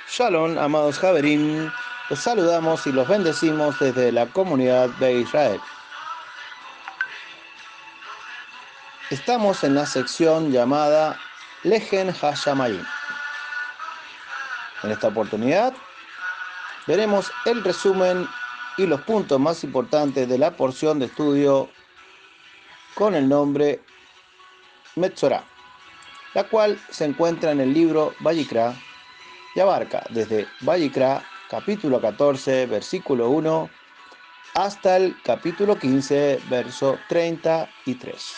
Shalom, amados Javerín, los saludamos y los bendecimos desde la comunidad de Israel. Estamos en la sección llamada Lehen HaShamayim. En esta oportunidad veremos el resumen y los puntos más importantes de la porción de estudio con el nombre Metzorah, la cual se encuentra en el libro Vayikra y abarca desde Vayikra capítulo 14 versículo 1 hasta el capítulo 15 verso 33.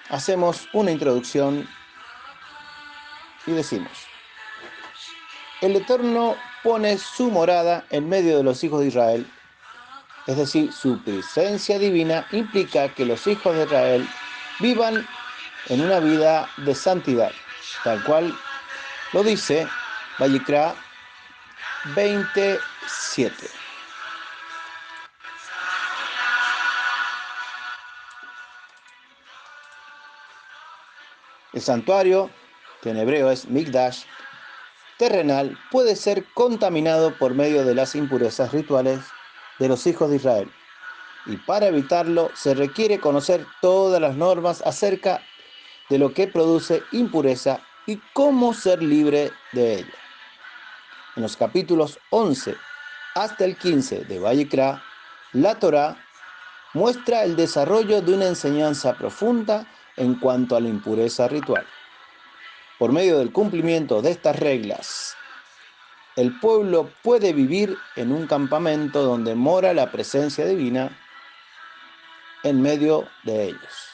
Hacemos una introducción y decimos: el Eterno pone su morada en medio de los hijos de Israel, es decir, su presencia divina implica que los hijos de Israel vivan en una vida de santidad, tal cual lo dice Vayikra 27. El santuario, que en hebreo es Mikdash, terrenal, puede ser contaminado por medio de las impurezas rituales de los hijos de Israel. Y para evitarlo se requiere conocer todas las normas acerca de lo que produce impureza y cómo ser libre de ella. En los capítulos 11 hasta el 15 de Vayikra, la Torá muestra el desarrollo de una enseñanza profunda en cuanto a la impureza ritual. Por medio del cumplimiento de estas reglas, el pueblo puede vivir en un campamento donde mora la presencia divina en medio de ellos.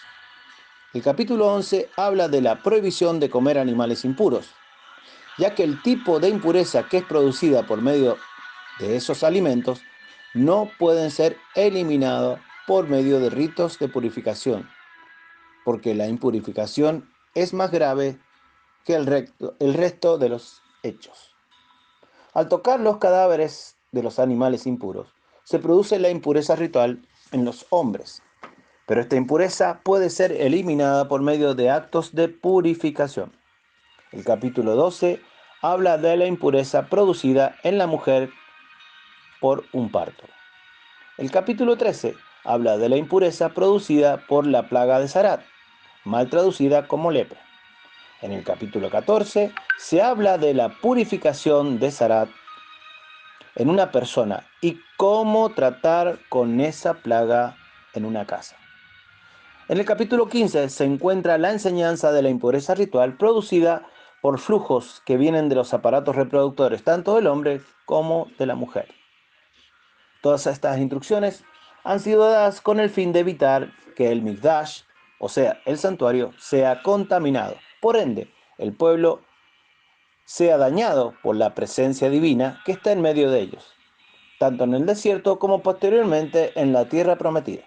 El capítulo 11 habla de la prohibición de comer animales impuros, ya que el tipo de impureza que es producida por medio de esos alimentos no pueden ser eliminados por medio de ritos de purificación, porque la impurificación es más grave que el resto de los hechos. Al tocar los cadáveres de los animales impuros, se produce la impureza ritual en los hombres, pero esta impureza puede ser eliminada por medio de actos de purificación. El capítulo 12 habla de la impureza producida en la mujer por un parto. El capítulo 13 habla de la impureza producida por la plaga de Sarat, mal traducida como lepra. En el capítulo 14 se habla de la purificación de Sarat en una persona y cómo tratar con esa plaga en una casa. En el capítulo 15 se encuentra la enseñanza de la impureza ritual producida por flujos que vienen de los aparatos reproductores tanto del hombre como de la mujer. Todas estas instrucciones han sido dadas con el fin de evitar que el Mikdash, o sea, el santuario, sea contaminado. Por ende, el pueblo sea dañado por la presencia divina que está en medio de ellos, tanto en el desierto como posteriormente en la tierra prometida.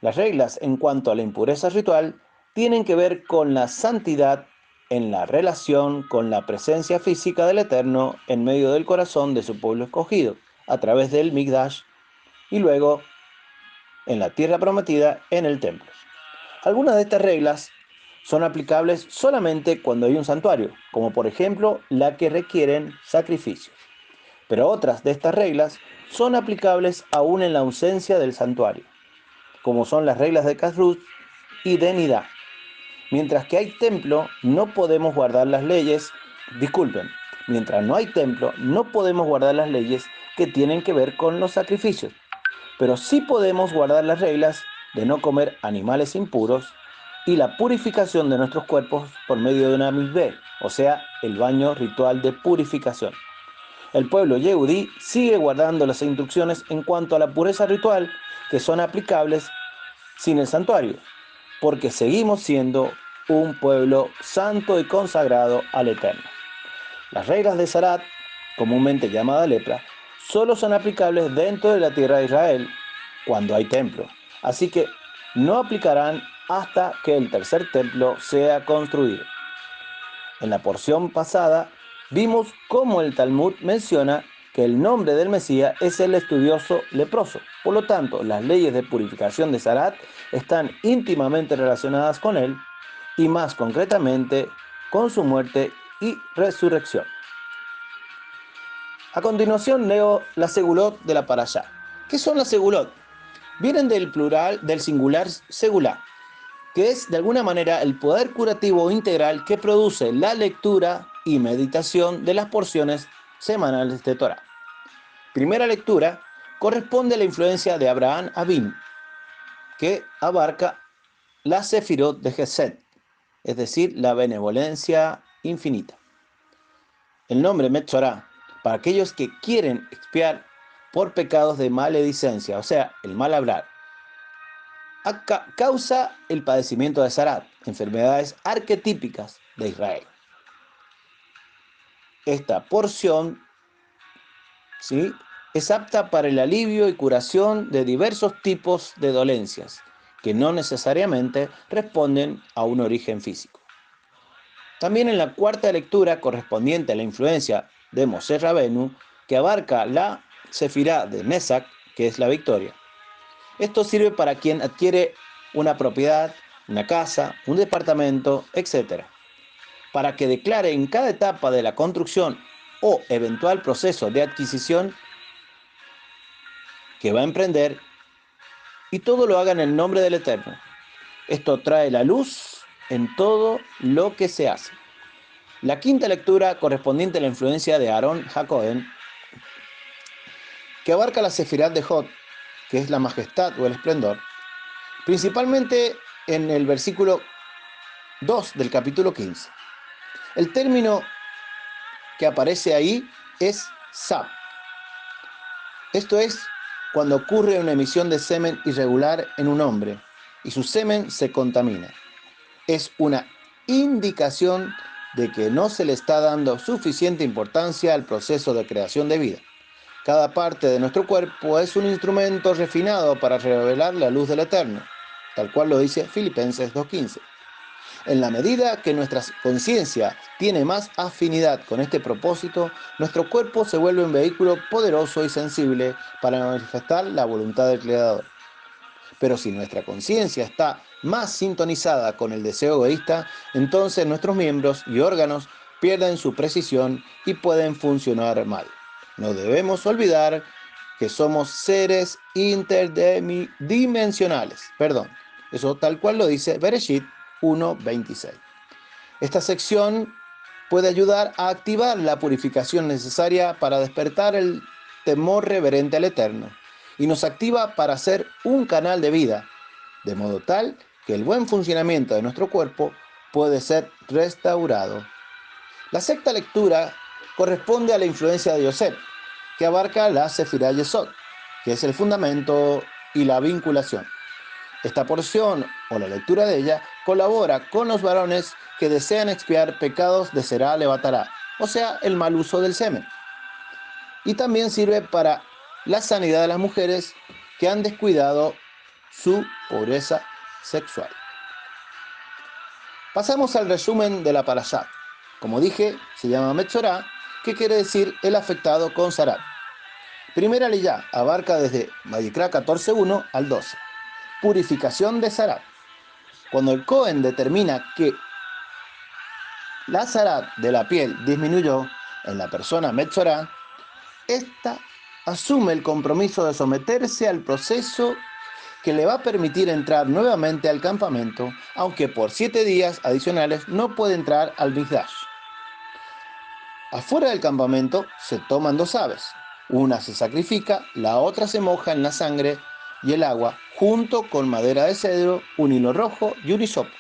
Las reglas en cuanto a la impureza ritual tienen que ver con la santidad en la relación con la presencia física del Eterno en medio del corazón de su pueblo escogido, a través del Mikdash, y luego en la tierra prometida en el templo. Algunas de estas reglas son aplicables solamente cuando hay un santuario, como por ejemplo la que requieren sacrificios. Pero otras de estas reglas son aplicables aún en la ausencia del santuario, como son las reglas de Kashrut y de Nidá. Mientras que hay templo, no podemos guardar las leyes, mientras no hay templo, no podemos guardar las leyes que tienen que ver con los sacrificios, pero sí podemos guardar las reglas de no comer animales impuros y la purificación de nuestros cuerpos por medio de una mikveh, o sea, el baño ritual de purificación. El pueblo yehudí sigue guardando las instrucciones en cuanto a la pureza ritual que son aplicables sin el santuario, porque seguimos siendo un pueblo santo y consagrado al Eterno. Las reglas de Sarat, comúnmente llamada lepra, solo son aplicables dentro de la tierra de Israel cuando hay templo, así que no aplicarán hasta que el tercer templo sea construido. En la porción pasada vimos cómo el Talmud menciona que el nombre del Mesías es el estudioso leproso. Por lo tanto, las leyes de purificación de Sarat están íntimamente relacionadas con él y más concretamente con su muerte y resurrección. A continuación leo la segulot de la parashá. ¿Qué son las segulot? Vienen del plural, del singular segulá, que es de alguna manera el poder curativo integral que produce la lectura y meditación de las porciones semanales de Torah. Primera lectura corresponde a la influencia de Abraham Avinu, que abarca la sefirot de Gesed, es decir, la benevolencia infinita. El nombre Metzorah, para aquellos que quieren expiar por pecados de maledicencia, o sea, el mal hablar, causa el padecimiento de Sarat, enfermedades arquetípicas de Israel. Esta porción, ¿sí?, es apta para el alivio y curación de diversos tipos de dolencias, que no necesariamente responden a un origen físico. También en la cuarta lectura, correspondiente a la influencia de Moshe Rabenu, que abarca la sefirá de Nesak, que es la victoria. Esto sirve para quien adquiere una propiedad, una casa, un departamento, etc., para que declare en cada etapa de la construcción o eventual proceso de adquisición que va a emprender, y todo lo haga en el nombre del Eterno. Esto trae la luz en todo lo que se hace. La quinta lectura, correspondiente a la influencia de Aarón HaKohen, que abarca la sefirá de Hod, que es la majestad o el esplendor, principalmente en el versículo 2 del capítulo 15. El término que aparece ahí es Sab. Esto es cuando ocurre una emisión de semen irregular en un hombre y su semen se contamina. Es una indicación de que no se le está dando suficiente importancia al proceso de creación de vida. Cada parte de nuestro cuerpo es un instrumento refinado para revelar la luz del Eterno, tal cual lo dice Filipenses 2:15. En la medida que nuestra conciencia tiene más afinidad con este propósito, nuestro cuerpo se vuelve un vehículo poderoso y sensible para manifestar la voluntad del Creador. Pero si nuestra conciencia está más sintonizada con el deseo egoísta, entonces nuestros miembros y órganos pierden su precisión y pueden funcionar mal. No debemos olvidar que somos seres interdimensionales. Eso tal cual lo dice Bereshit 1:26. Esta sección puede ayudar a activar la purificación necesaria para despertar el temor reverente al Eterno y nos activa para ser un canal de vida, de modo tal que el buen funcionamiento de nuestro cuerpo puede ser restaurado. La sexta lectura corresponde a la influencia de Yosef, que abarca la Sefirá Yesod, que es el fundamento y la vinculación. Esta porción, o la lectura de ella, colabora con los varones que desean expiar pecados de Será Levatará, o sea, el mal uso del semen. Y también sirve para la sanidad de las mujeres que han descuidado su pureza sexual. Pasamos al resumen de la parashá. Como dije, se llama Metzorah, que quiere decir el afectado con Sarat. Primera leyá abarca desde Vayikra 14:1 al 12. Purificación de Sarat. Cuando el Cohen determina que la Sarat de la piel disminuyó en la persona Metzorah, esta asume el compromiso de someterse al proceso que le va a permitir entrar nuevamente al campamento, aunque por 7 días adicionales no puede entrar al Mikdash. Afuera del campamento se toman 2 aves. Una se sacrifica, la otra se moja en la sangre y el agua, junto con madera de cedro, un hilo rojo y un hisopo.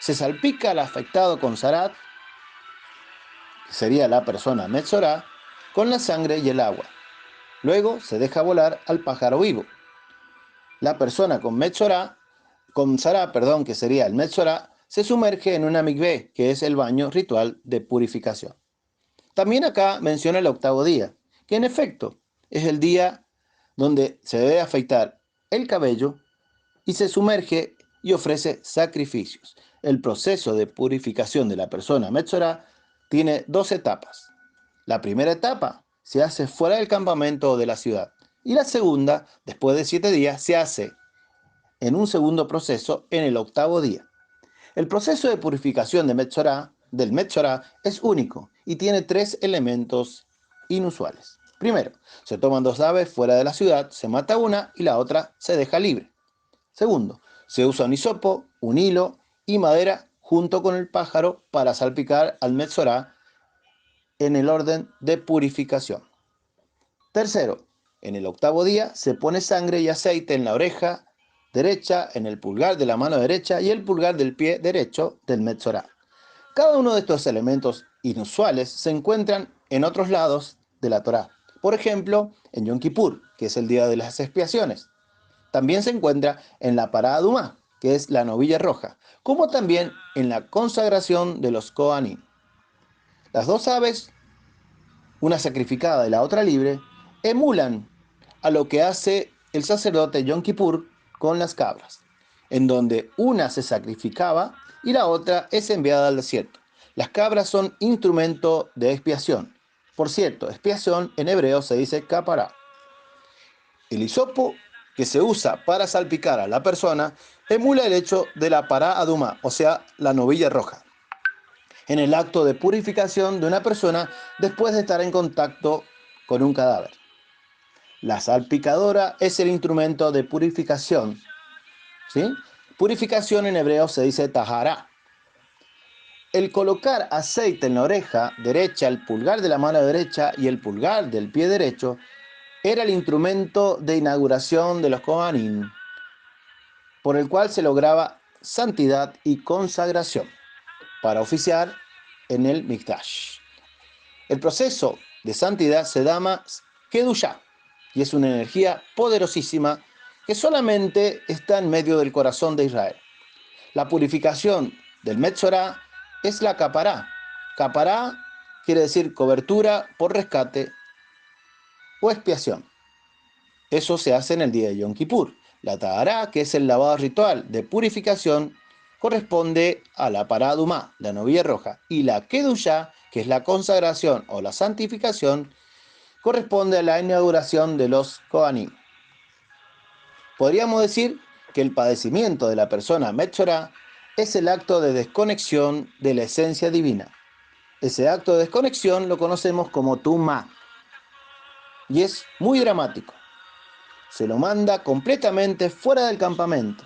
Se salpica al afectado con Sarat, que sería la persona Metzorah, con la sangre y el agua. Luego se deja volar al pájaro vivo. La persona con Sarat, que sería el Metzorah, se sumerge en una mikveh, que es el baño ritual de purificación. También acá menciona el 8º día, que en efecto es el día donde se debe afeitar el cabello y se sumerge y ofrece sacrificios. El proceso de purificación de la persona Metzorah tiene 2 etapas. La primera etapa se hace fuera del campamento o de la ciudad. Y la segunda, después de 7 días, se hace en un segundo proceso en el 8º día. El proceso de purificación del Metzorá es único y tiene 3 elementos inusuales. Primero, se toman 2 aves fuera de la ciudad, se mata una y la otra se deja libre. Segundo, se usa un hisopo, un hilo y madera junto con el pájaro para salpicar al Metzorá en el orden de purificación. Tercero, en el 8º día se pone sangre y aceite en la oreja derecha, en el pulgar de la mano derecha y el pulgar del pie derecho del Metzorá. Cada uno de estos elementos inusuales se encuentran en otros lados de la Torá. Por ejemplo, en Yom Kippur, que es el día de las expiaciones. También se encuentra en la Pará Adumá, que es la novilla roja, como también en la consagración de los Kohanim. Las 2 aves, una sacrificada y la otra libre, emulan a lo que hace el sacerdote Yom Kippur con las cabras, en donde una se sacrificaba y la otra es enviada al desierto. Las cabras son instrumento de expiación. Por cierto, expiación en hebreo se dice capará. El hisopo que se usa para salpicar a la persona emula el hecho de la pará adumá, o sea, la novilla roja, en el acto de purificación de una persona después de estar en contacto con un cadáver. La salpicadora es el instrumento de purificación, ¿sí? Purificación en hebreo se dice tahará. El colocar aceite en la oreja derecha, el pulgar de la mano derecha y el pulgar del pie derecho era el instrumento de inauguración de los Kohanim, por el cual se lograba santidad y consagración para oficiar en el Mikdash. El proceso de santidad se llama Kedushá y es una energía poderosísima que solamente está en medio del corazón de Israel. La purificación del Metzorá es la capará. Capará quiere decir cobertura por rescate o expiación. Eso se hace en el día de Yom Kippur. La Tahará, que es el lavado ritual de purificación, corresponde a la Pará Adumá, la novilla roja, y la Kedushá, que es la consagración o la santificación, corresponde a la inauguración de los Kohanim. Podríamos decir que el padecimiento de la persona Metzorá es el acto de desconexión de la esencia divina. Ese acto de desconexión lo conocemos como Tumá y es muy dramático. Se lo manda completamente fuera del campamento.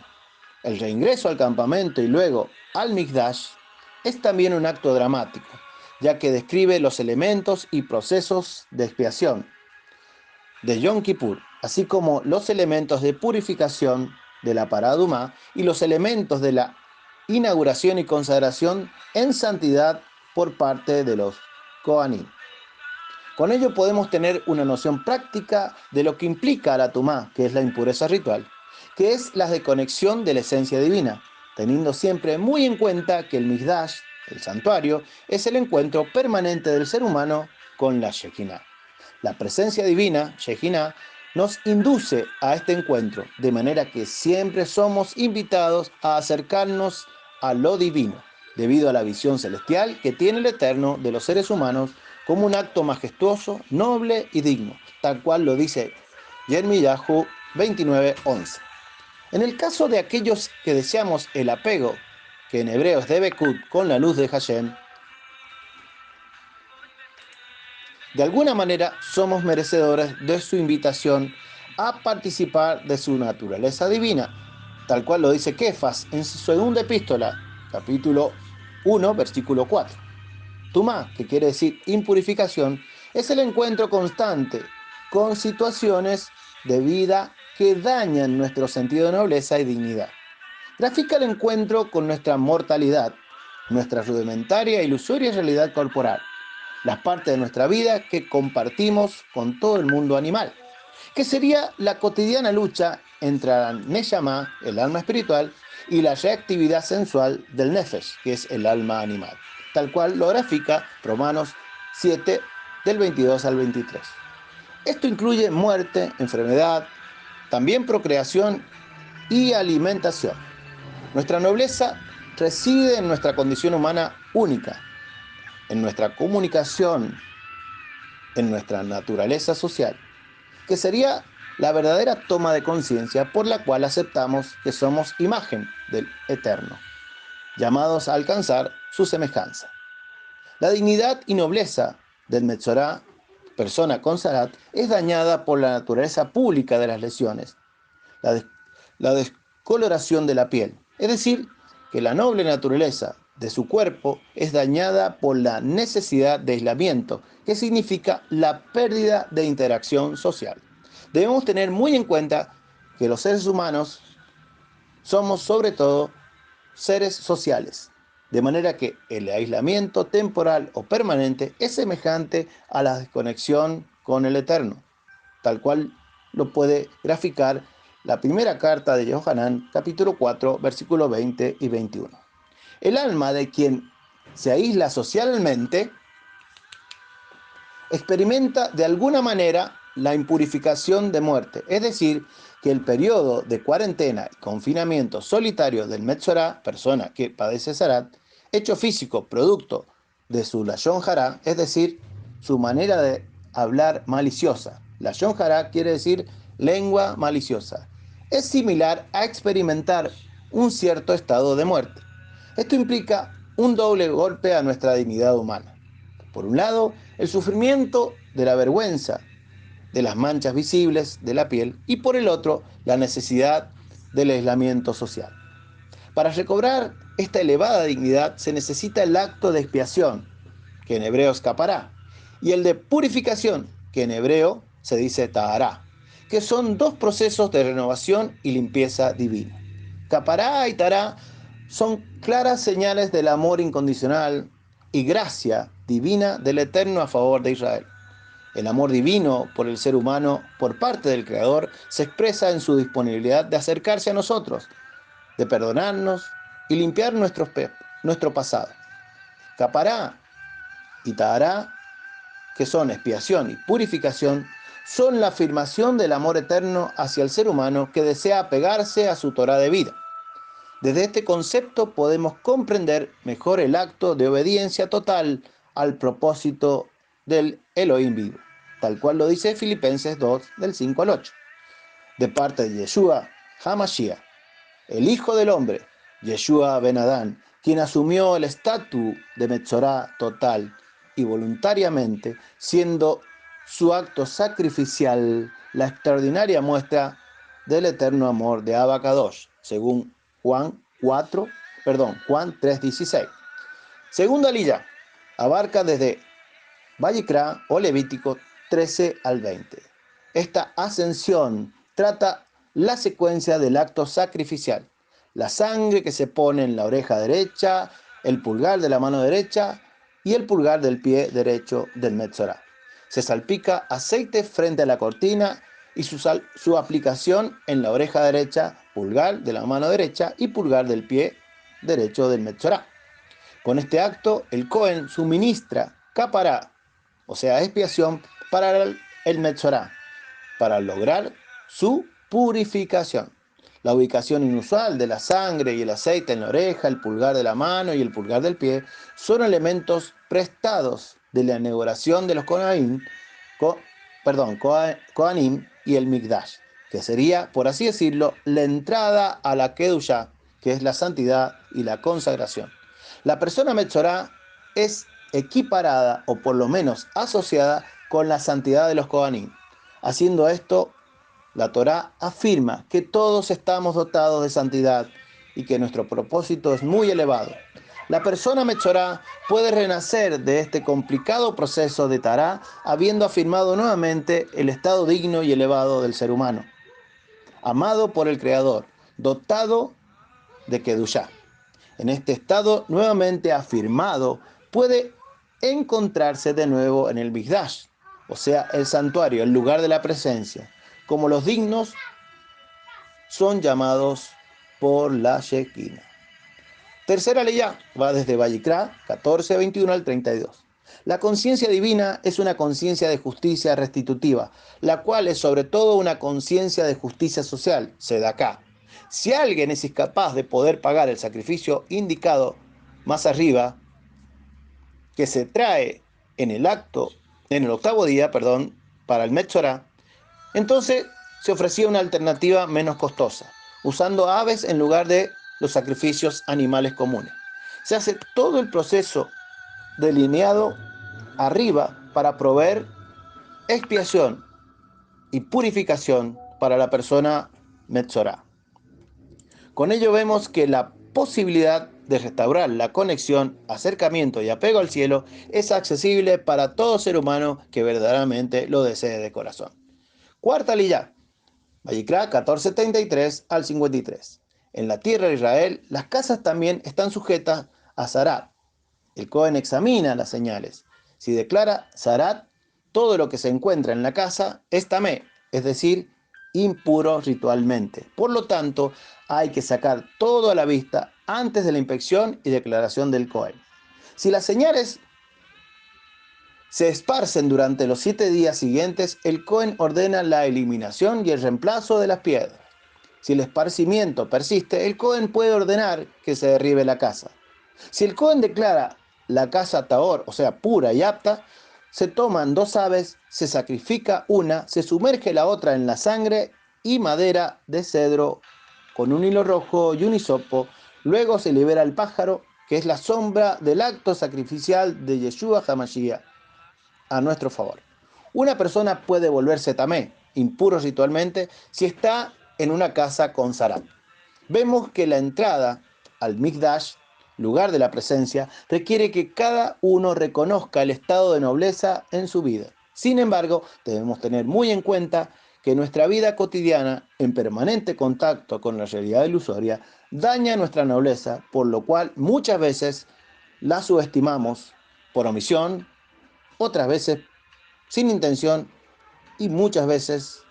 El reingreso al campamento y luego al Mikdash es también un acto dramático, ya que describe los elementos y procesos de expiación de Yom Kippur, así como los elementos de purificación de la Pará Adumá y los elementos de la inauguración y consagración en santidad por parte de los Kohanim. Con ello podemos tener una noción práctica de lo que implica la tumá, que es la impureza ritual, que es la desconexión de la esencia divina, teniendo siempre muy en cuenta que el Mikdash, el santuario, es el encuentro permanente del ser humano con la Shekinah. La presencia divina, Shekinah, nos induce a este encuentro, de manera que siempre somos invitados a acercarnos a lo divino, debido a la visión celestial que tiene el Eterno de los seres humanos como un acto majestuoso, noble y digno, tal cual lo dice Yirmiyahu 29:11. En el caso de aquellos que deseamos el apego, que en hebreo es Debekut, con la luz de Hashem, de alguna manera somos merecedores de su invitación a participar de su naturaleza divina, tal cual lo dice Kefas en su segunda epístola, capítulo 1, versículo 4. Tumá, que quiere decir impurificación, es el encuentro constante con situaciones de vida que dañan nuestro sentido de nobleza y dignidad. Grafica el encuentro con nuestra mortalidad, nuestra rudimentaria e ilusoria realidad corporal, las partes de nuestra vida que compartimos con todo el mundo animal, que sería la cotidiana lucha entre la Neshama, el alma espiritual, y la reactividad sensual del Nefesh, que es el alma animal, tal cual lo grafica Romanos 7, del 22 al 23. Esto incluye muerte, enfermedad, también procreación y alimentación. Nuestra nobleza reside en nuestra condición humana única, en nuestra comunicación en nuestra naturaleza social, que sería la verdadera toma de conciencia por la cual aceptamos que somos imagen del Eterno, llamados a alcanzar su semejanza. La dignidad y nobleza del Metzorá, persona con Sarat, es dañada por la naturaleza pública de las lesiones, la descoloración de la piel, es decir, que la noble naturaleza de su cuerpo es dañada por la necesidad de aislamiento, que significa la pérdida de interacción social. Debemos tener muy en cuenta que los seres humanos somos sobre todo seres sociales, de manera que el aislamiento temporal o permanente es semejante a la desconexión con el Eterno, tal cual lo puede graficar la primera carta de Yohanan, capítulo 4, versículos 20 y 21. El alma de quien se aísla socialmente experimenta de alguna manera la impurificación de muerte, es decir, que el periodo de cuarentena y confinamiento solitario del Metzorá, persona que padece Sarat, hecho físico producto de su Lashon Hará, es decir, su manera de hablar maliciosa. Lashon Hará quiere decir lengua maliciosa. Es similar a experimentar un cierto estado de muerte. Esto implica un doble golpe a nuestra dignidad humana. Por un lado, el sufrimiento de la vergüenza, de las manchas visibles de la piel, y por el otro, la necesidad del aislamiento social. Para recobrar esta elevada dignidad se necesita el acto de expiación, que en hebreo es capará, y el de purificación, que en hebreo se dice tahará, que son dos procesos de renovación y limpieza divina. Capará y tahará son claras señales del amor incondicional y gracia divina del Eterno a favor de Israel. El amor divino por el ser humano por parte del Creador se expresa en su disponibilidad de acercarse a nosotros, de perdonarnos y limpiar nuestro pasado. Capará y tahará, que son expiación y purificación, son la afirmación del amor eterno hacia el ser humano que desea apegarse a su Torá de vida. Desde este concepto podemos comprender mejor el acto de obediencia total al propósito del Elohim vivo, tal cual lo dice Filipenses 2, del 5 al 8. De parte de Yeshua HaMashiach, el Hijo del Hombre, Yeshua Ben Adán, quien asumió el estatus de Metzorá total y voluntariamente, siendo su acto sacrificial la extraordinaria muestra del eterno amor de Abba Kadosh, según Juan 3:16. Segunda lilla, abarca desde Vayikra o Levítico 13 al 20. Esta ascensión trata la secuencia del acto sacrificial, la sangre que se pone en la oreja derecha, el pulgar de la mano derecha y el pulgar del pie derecho del Metzorá. Se salpica aceite frente a la cortina y su aplicación en la oreja derecha, pulgar de la mano derecha y pulgar del pie derecho del Metzorá. Con este acto, el Cohen suministra capará, o sea, expiación, para el Metzorá, para lograr su purificación. La ubicación inusual de la sangre y el aceite en la oreja, el pulgar de la mano y el pulgar del pie son elementos prestados de la inauguración de los Kohanim y el Mikdash, que sería, por así decirlo, la entrada a la Kedushá, que es la santidad y la consagración. La persona Metzorá es equiparada o por lo menos asociada con la santidad de los Kohanim. Haciendo esto, la Torá afirma que todos estamos dotados de santidad y que nuestro propósito es muy elevado. La persona Metzorá puede renacer de este complicado proceso de Tará habiendo afirmado nuevamente el estado digno y elevado del ser humano, amado por el Creador, dotado de Kedushá. En este estado nuevamente afirmado puede encontrarse de nuevo en el Mikdash, o sea, el santuario, el lugar de la presencia, como los dignos son llamados por la Shekinah. Tercera ley va desde Vayikra 14, 21 al 32. La conciencia divina es una conciencia de justicia restitutiva, la cual es sobre todo una conciencia de justicia social, Sedaká. Si alguien es incapaz de poder pagar el sacrificio indicado más arriba, que se trae en el acto en el octavo día, para el Metzorá, entonces se ofrecía una alternativa menos costosa, usando aves en lugar de los sacrificios animales comunes. Se hace todo el proceso delineado arriba para proveer expiación y purificación para la persona Metzorá. Con ello vemos que la posibilidad de restaurar la conexión, acercamiento y apego al cielo es accesible para todo ser humano que verdaderamente lo desee de corazón. Cuarta liyá, Vayikra 14:33 al 53. En la tierra de Israel, las casas también están sujetas a Zarat. El Cohen examina las señales. Si declara Zarat, todo lo que se encuentra en la casa es tamé, es decir, impuro ritualmente. Por lo tanto, hay que sacar todo a la vista antes de la inspección y declaración del Cohen. Si las señales se esparcen durante los 7 días siguientes, el Cohen ordena la eliminación y el reemplazo de las piedras. Si el esparcimiento persiste, el Cohen puede ordenar que se derribe la casa. Si el Cohen declara la casa tahor, o sea, pura y apta, se toman 2 aves, se sacrifica una, se sumerge la otra en la sangre y madera de cedro con un hilo rojo y un hisopo. Luego se libera el pájaro, que es la sombra del acto sacrificial de Yeshua HaMashiach a nuestro favor. Una persona puede volverse tamé, impuro ritualmente, si está en una casa con Zarat. Vemos que la entrada al Mikdash, lugar de la presencia, requiere que cada uno reconozca el estado de nobleza en su vida. Sin embargo, debemos tener muy en cuenta que nuestra vida cotidiana, en permanente contacto con la realidad ilusoria, daña nuestra nobleza, por lo cual muchas veces la subestimamos por omisión, otras veces sin intención y muchas veces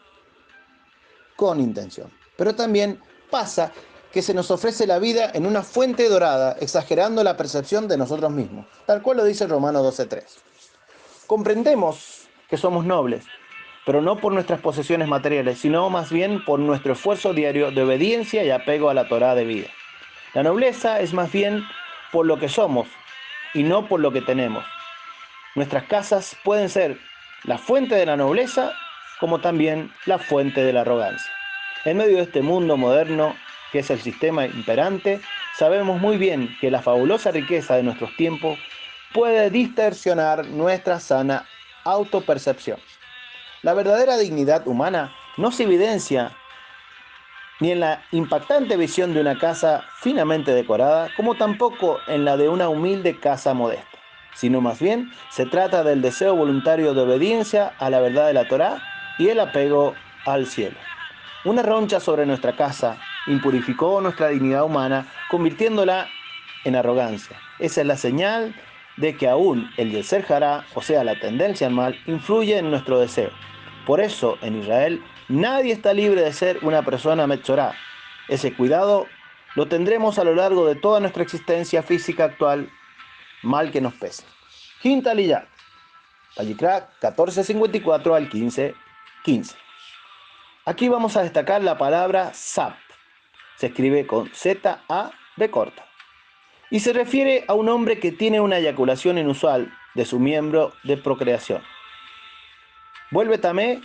con intención. Pero también pasa que se nos ofrece la vida en una fuente dorada, exagerando la percepción de nosotros mismos, tal cual lo dice Romanos 12:3. Comprendemos que somos nobles, pero no por nuestras posesiones materiales, sino más bien por nuestro esfuerzo diario de obediencia y apego a la Torá de vida. La nobleza es más bien por lo que somos y no por lo que tenemos. Nuestras casas pueden ser la fuente de la nobleza como también la fuente de la arrogancia. En medio de este mundo moderno, que es el sistema imperante, sabemos muy bien que la fabulosa riqueza de nuestros tiempos puede distorsionar nuestra sana autopercepción. La verdadera dignidad humana no se evidencia ni en la impactante visión de una casa finamente decorada, como tampoco en la de una humilde casa modesta, sino más bien se trata del deseo voluntario de obediencia a la verdad de la Torá y el apego al cielo. Una roncha sobre nuestra casa impurificó nuestra dignidad humana, convirtiéndola en arrogancia. Esa es la señal de que aún el Yetzer Hará, o sea, la tendencia al mal, influye en nuestro deseo. Por eso, en Israel, nadie está libre de ser una persona metzorá. Ese cuidado lo tendremos a lo largo de toda nuestra existencia física actual, mal que nos pese. Quinta liyá, Vayikra 14:54 al 15:15. Aquí vamos a destacar la palabra Zap. Se escribe con Z-A-B corta. Y se refiere a un hombre que tiene una eyaculación inusual de su miembro de procreación. Vuelve tamé,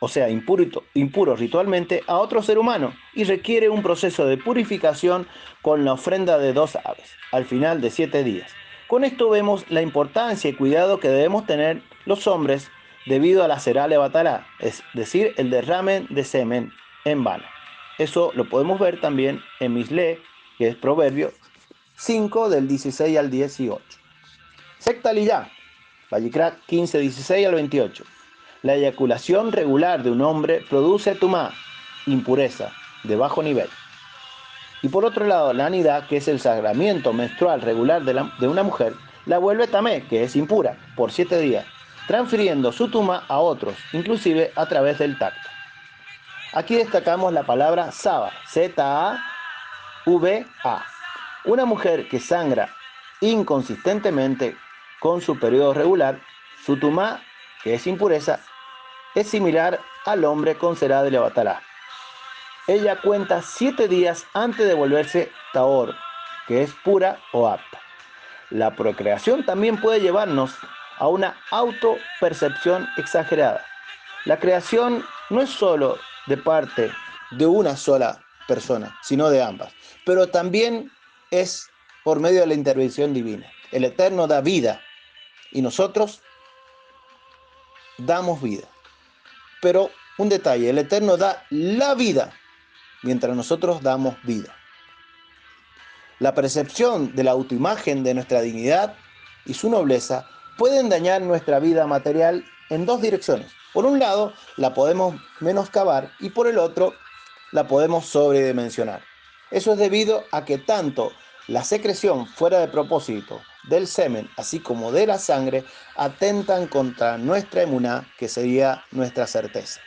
o sea, impuro ritualmente, a otro ser humano y requiere un proceso de purificación con la ofrenda de 2 aves, al final de 7 días. Con esto vemos la importancia y cuidado que debemos tener los hombres debido a la será levatará, es decir, el derrame de semen en vano. Eso lo podemos ver también en Misle, que es Proverbio 5 del 16 al 18. Secta liyá, Vayikra 15:16 al 28. La eyaculación regular de un hombre produce tumá, impureza, de bajo nivel. Y por otro lado, la anidá, que es el sagramiento menstrual regular de una mujer, la vuelve tamé, que es impura, por 7 días, transfiriendo su tumá a otros, inclusive a través del tacto. Aquí destacamos la palabra saba, Z-A-V-A. Una mujer que sangra inconsistentemente con su periodo regular, su tumá, que es impureza, es similar al hombre con será de levatará. Ella cuenta 7 días antes de volverse tahor, que es pura o apta. La procreación también puede llevarnos a una autopercepción exagerada. La creación no es solo de parte de una sola persona, sino de ambas, pero también es por medio de la intervención divina. El Eterno da vida y nosotros damos vida. Pero un detalle, el Eterno da la vida mientras nosotros damos vida. La percepción de la autoimagen de nuestra dignidad y su nobleza pueden dañar nuestra vida material en dos direcciones. Por un lado, la podemos menoscabar y por el otro, la podemos sobredimensionar. Eso es debido a que tanto la secreción fuera de propósito del semen, así como de la sangre, atentan contra nuestra emuná, que sería nuestra certeza.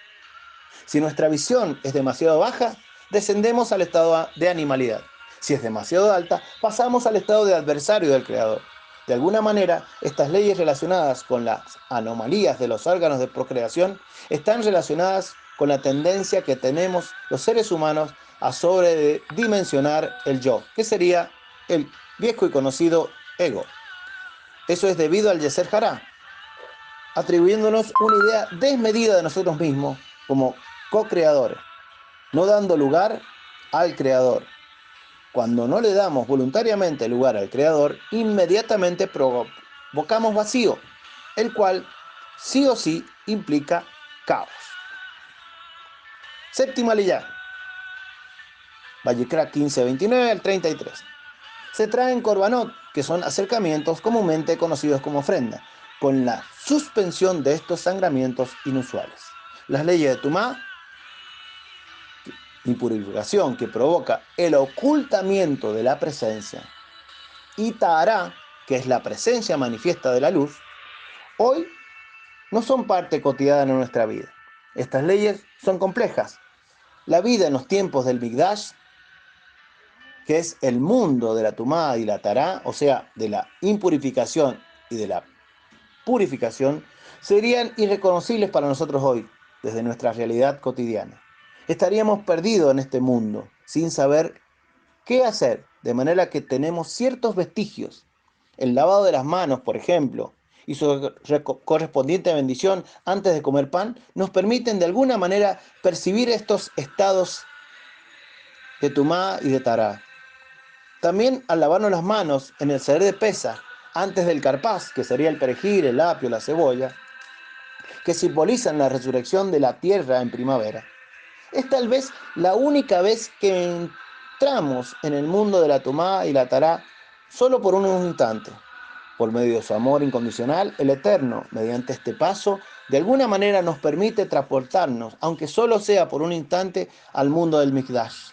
Si nuestra visión es demasiado baja, descendemos al estado de animalidad. Si es demasiado alta, pasamos al estado de adversario del Creador. De alguna manera, estas leyes relacionadas con las anomalías de los órganos de procreación están relacionadas con la tendencia que tenemos los seres humanos a sobredimensionar el yo, que sería el viejo y conocido ego. Eso es debido al Yeser Hará, atribuyéndonos una idea desmedida de nosotros mismos como co-creadores, no dando lugar al Creador. Cuando no le damos voluntariamente lugar al Creador, inmediatamente provocamos vacío, el cual sí o sí implica caos. Séptima leyá, Vallecra 15:29 al 33. Se traen korbanot, que son acercamientos comúnmente conocidos como ofrenda, con la suspensión de estos sangramientos inusuales. Las leyes de Tumá, impurificación que provoca el ocultamiento de la presencia, y Tahará, que es la presencia manifiesta de la luz, hoy no son parte cotidiana de nuestra vida. Estas leyes son complejas. La vida en los tiempos del Mikdash, que es el mundo de la Tumá y la Tará, o sea, de la impurificación y de la purificación, serían irreconocibles para nosotros hoy, desde nuestra realidad cotidiana. Estaríamos perdidos en este mundo, sin saber qué hacer, de manera que tenemos ciertos vestigios. El lavado de las manos, por ejemplo, y su correspondiente bendición antes de comer pan, nos permiten de alguna manera percibir estos estados de Tumá y de Tará. También al lavarnos las manos en el Seder de Pesaj, antes del carpaz, que sería el perejil, el apio, la cebolla, que simbolizan la resurrección de la tierra en primavera, es tal vez la única vez que entramos en el mundo de la Tumá y la Tará solo por un instante. Por medio de su amor incondicional, el Eterno, mediante este paso, de alguna manera nos permite transportarnos, aunque solo sea por un instante, al mundo del Mikdash,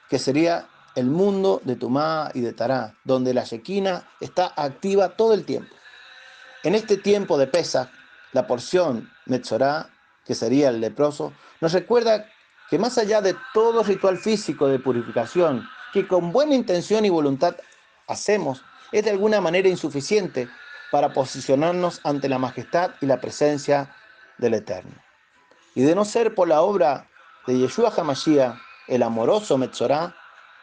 que sería el mundo de Tumá y de Tará, donde la Shekinah está activa todo el tiempo. En este tiempo de Pesaj, la porción Metzorá, que sería el leproso, nos recuerda que más allá de todo ritual físico de purificación, que con buena intención y voluntad hacemos, es de alguna manera insuficiente para posicionarnos ante la majestad y la presencia del Eterno. Y de no ser por la obra de Yeshua HaMashiach, el amoroso Metzorá,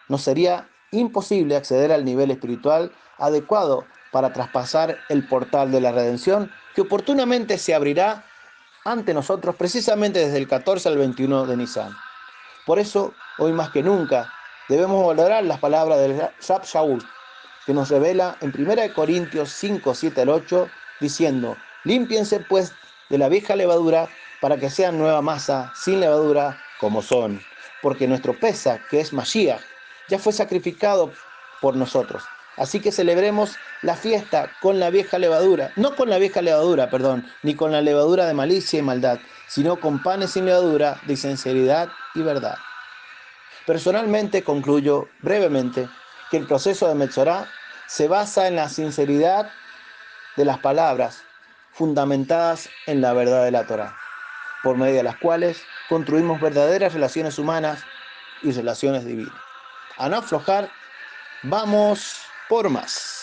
nos sería imposible acceder al nivel espiritual adecuado para traspasar el portal de la redención que oportunamente se abrirá ante nosotros precisamente desde el 14 al 21 de Nisan. Por eso, hoy más que nunca, debemos valorar las palabras del Rab Shaul, que nos revela en 1 Corintios 5, 7 al 8, diciendo: límpiense pues de la vieja levadura para que sean nueva masa, sin levadura, como son. Porque nuestro Pesaj, que es Mashiach, ya fue sacrificado por nosotros. Así que celebremos la fiesta con la vieja levadura, no con la vieja levadura, perdón, ni con la levadura de malicia y maldad, sino con panes sin levadura de sinceridad y verdad. Personalmente concluyo brevemente que el proceso de Metzorá se basa en la sinceridad de las palabras fundamentadas en la verdad de la Torá, por medio de las cuales construimos verdaderas relaciones humanas y relaciones divinas. A no aflojar, vamos por más.